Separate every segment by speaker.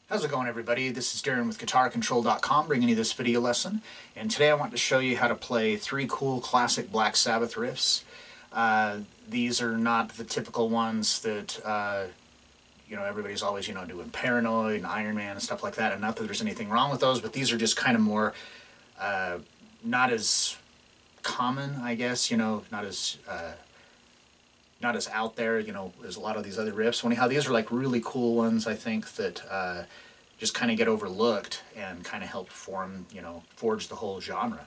Speaker 1: How's it going, everybody? This is Darrin with GuitarControl.com bringing you this video lesson, and today I want to show you how to play 3 cool classic Black Sabbath riffs. These are not the typical ones that you know, everybody's always, you know, doing Paranoid and Iron Man and stuff like that, and not that there's anything wrong with those, but these are just kind of more not as common, I guess, you know, not as out there, you know, as a lot of these other riffs. Anyhow, these are like really cool ones, I think, that just kind of get overlooked and kind of help form, you know, forge the whole genre.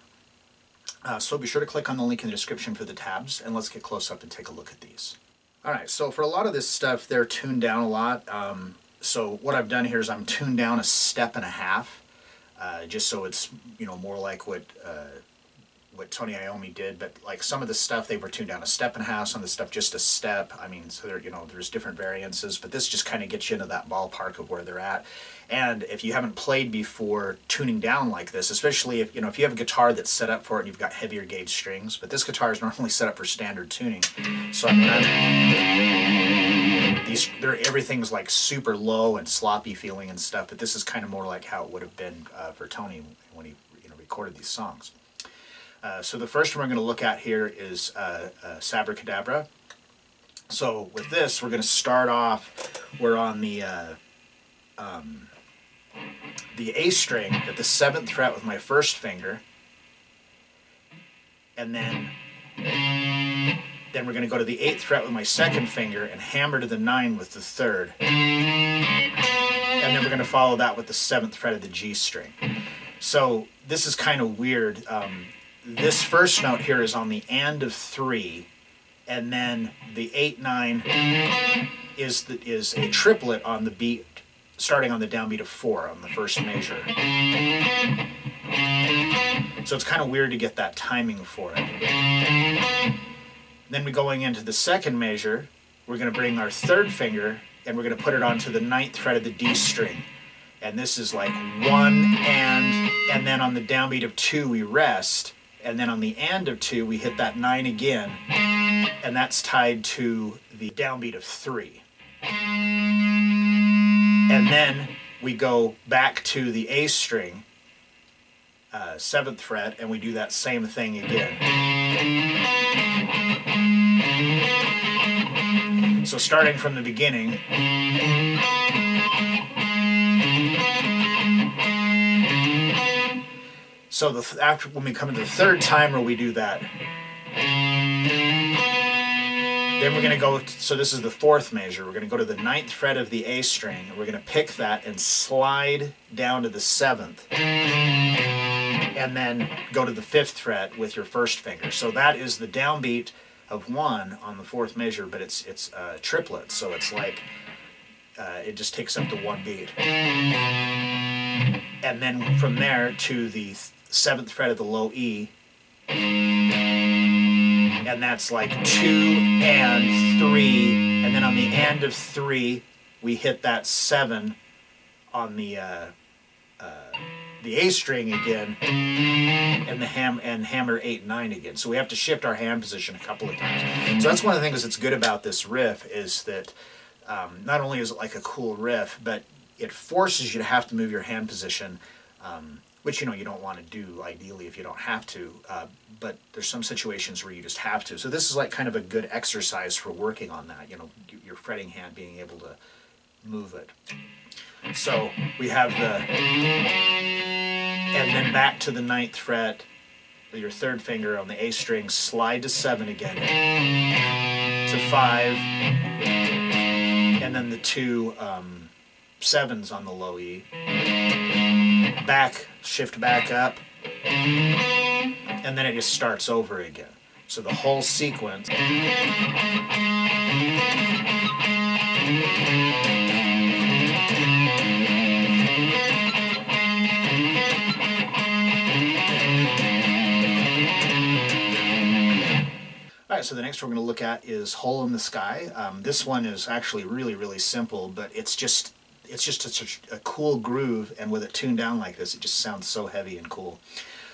Speaker 1: So be sure to click on the link in the description for the tabs, and let's get close up and take a look at these. Alright, so for a lot of this stuff, they're tuned down a lot. So what I've done here is I'm tuned down 1.5 steps, just so it's, you know, more like what Tony Iommi did, but like some of the stuff they were tuned down 1.5 steps, some of the stuff just 1 step. I mean, so there, you know, there's different variances, but this just kind of gets you into that ballpark of where they're at. And if you haven't played before tuning down like this, especially if, you know, if you have a guitar that's set up for it and you've got heavier gauge strings, but this guitar is normally set up for standard tuning. So I mean, everything's like super low and sloppy feeling and stuff, but this is kind of more like how it would have been for Tony when he, you know, recorded these songs. So the first one we're going to look at here is Sabbra, Cadabra. So with this, we're going to start off, we're on the A string at the 7th fret with my first finger, and then we're going to go to the 8th fret with my second finger and hammer to the 9 with the 3rd, and then we're going to follow that with the 7th fret of the G string. So this is kind of weird. This first note here is on the and of 3, and then the 8-9 is a triplet on the beat, starting on the downbeat of 4 on the first measure. So it's kind of weird to get that timing for it. Then we're going into the second measure, we're going to bring our 3rd finger and we're going to put it onto the 9th fret of the D string. And this is like 1 and then on the downbeat of 2 we rest. And then on the and of 2, we hit that 9 again, and that's tied to the downbeat of 3. And then we go back to the A string, 7th fret, and we do that same thing again. So starting from the beginning, so after when we come to the 3rd time where we do that, then we're going to go, so this is the 4th measure, we're going to go to the 9th fret of the A string, and we're going to pick that and slide down to the 7th, and then go to the 5th fret with your first finger. So that is the downbeat of 1 on the 4th measure, but it's triplet, so it's like, it just takes up to 1 beat. And then from there to the 7th fret of the low E, and that's like 2 and 3, and then on the and of 3 we hit that 7 on the A string again, and hammer 8 and 9 again. So we have to shift our hand position a couple of times. So that's one of the things that's good about this riff, is that not only is it like a cool riff, but it forces you to have to move your hand position, which, you know, you don't want to do ideally if you don't have to, but there's some situations where you just have to. So this is like kind of a good exercise for working on that, you know, your fretting hand being able to move it. So we have and then back to the 9th fret with your 3rd finger on the A string, slide to 7 again, to 5, and and then the two sevens on the low E. Shift back up, and then it just starts over again. So the whole sequence. All right, so the next one we're going to look at is Hole in the Sky. This one is actually really, really simple, but it's just such a cool groove, and with it tuned down like this, it just sounds so heavy and cool.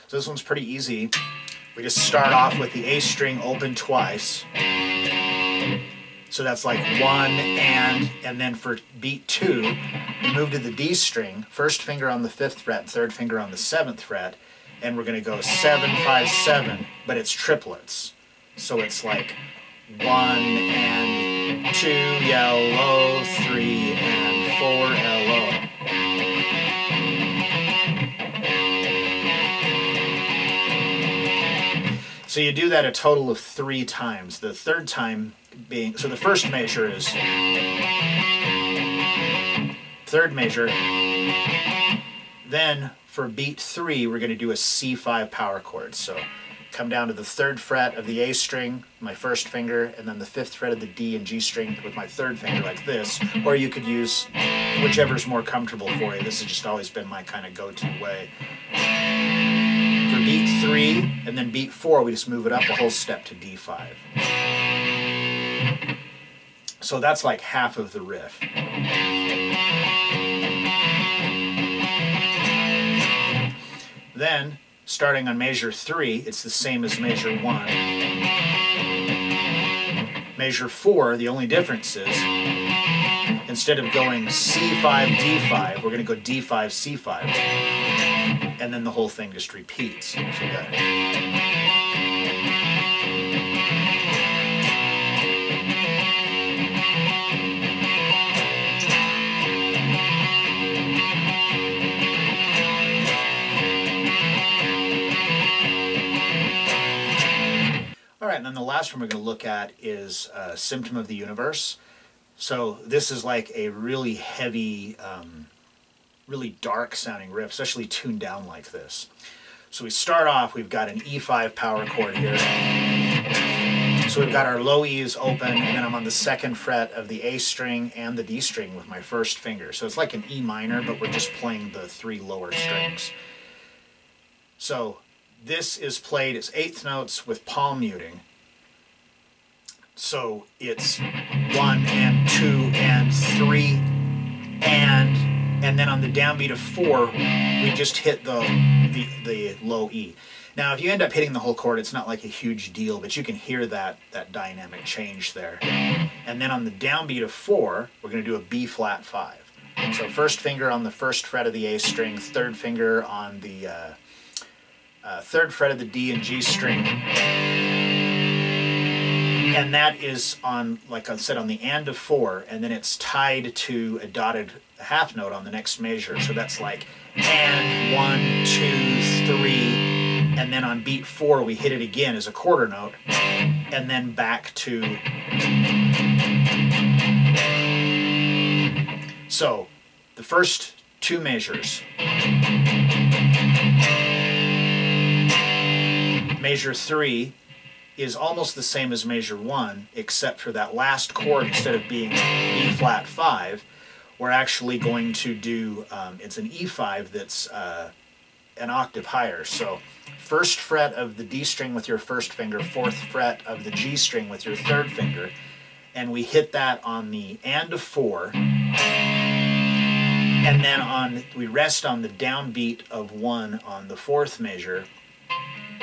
Speaker 1: So this one's pretty easy. We just start off with the A string open twice. So that's like 1 and then for beat 2, we move to the D string, first finger on the 5th fret, third finger on the 7th fret, and we're going to go 7, 5, 7, but it's triplets. So it's like 1 and 2, yellow, 3 and 4, yellow. So you do that a total of 3 times. The third time being, so the first measure is third measure. Then for beat 3, we're going to do a C5 power chord. So come down to the 3rd fret of the A string, my first finger, and then the 5th fret of the D and G string with my 3rd finger like this. Or you could use whichever's more comfortable for you. This has just always been my kind of go-to way. For beat 3 and then beat 4, we just move it up a whole step to D5. So that's like half of the riff. Then, starting on measure 3, it's the same as measure 1. Measure 4, the only difference is, instead of going C5, D5, we're going to go D5, C5. And then the whole thing just repeats. So Alright, and then the last one we're going to look at is Symptom of the Universe. So this is like a really heavy, really dark sounding riff, especially tuned down like this. So we start off, we've got an E5 power chord here. So we've got our low E's open, and then I'm on the 2nd fret of the A string and the D string with my first finger. So it's like an E minor, but we're just playing the 3 lower strings. So this is played as 8th notes with palm muting. So it's 1 and 2 and 3 and then on the downbeat of 4 we just hit the low E. Now if you end up hitting the whole chord, it's not like a huge deal, but you can hear that dynamic change there. And then on the downbeat of 4 we're going to do a B flat 5. So first finger on the 1st fret of the A string, third finger on the 3rd fret of the D and G string, and that is on, like I said, on the and of 4, and then it's tied to a dotted half note on the next measure. So that's like and 1, 2, 3, and then on beat 4 we hit it again as a quarter note, and then back to. So the first 2 measures. Measure 3 is almost the same as measure 1, except for that last chord, instead of being B flat 5, we're actually going to do, it's an E5 that's an octave higher. So 1st fret of the D string with your 1st finger, 4th fret of the G string with your 3rd finger, and we hit that on the and of 4, and then we rest on the downbeat of 1 on the 4th measure,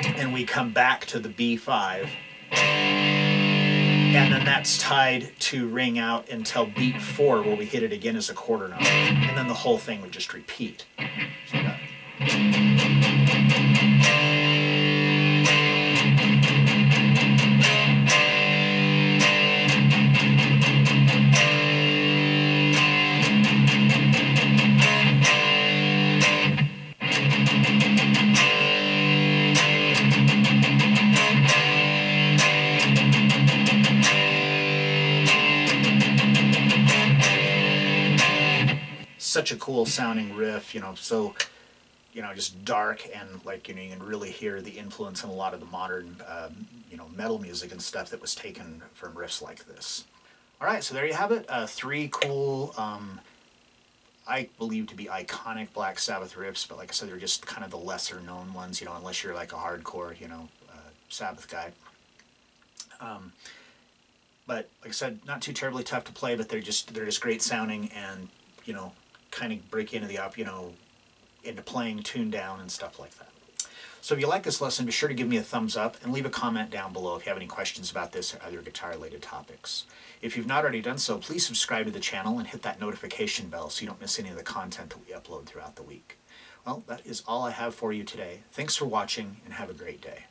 Speaker 1: and we come back to the B5, and then that's tied to ring out until beat 4 where we hit it again as a quarter note, and then the whole thing would just repeat. So such a cool sounding riff, you know, so, you know, just dark, and like, you know, you can really hear the influence in a lot of the modern, you know, metal music and stuff that was taken from riffs like this. All right, so there you have it. 3 cool, I believe to be iconic Black Sabbath riffs, but like I said, they're just kind of the lesser known ones, you know, unless you're like a hardcore, you know, Sabbath guy. But like I said, not too terribly tough to play, but they're just great sounding, and, you know, kind of break into the you know, into playing tuned down and stuff like that. So if you like this lesson, be sure to give me a thumbs up and leave a comment down below if you have any questions about this or other guitar-related topics. If you've not already done so, please subscribe to the channel and hit that notification bell so you don't miss any of the content that we upload throughout the week. Well, that is all I have for you today. Thanks for watching, and have a great day.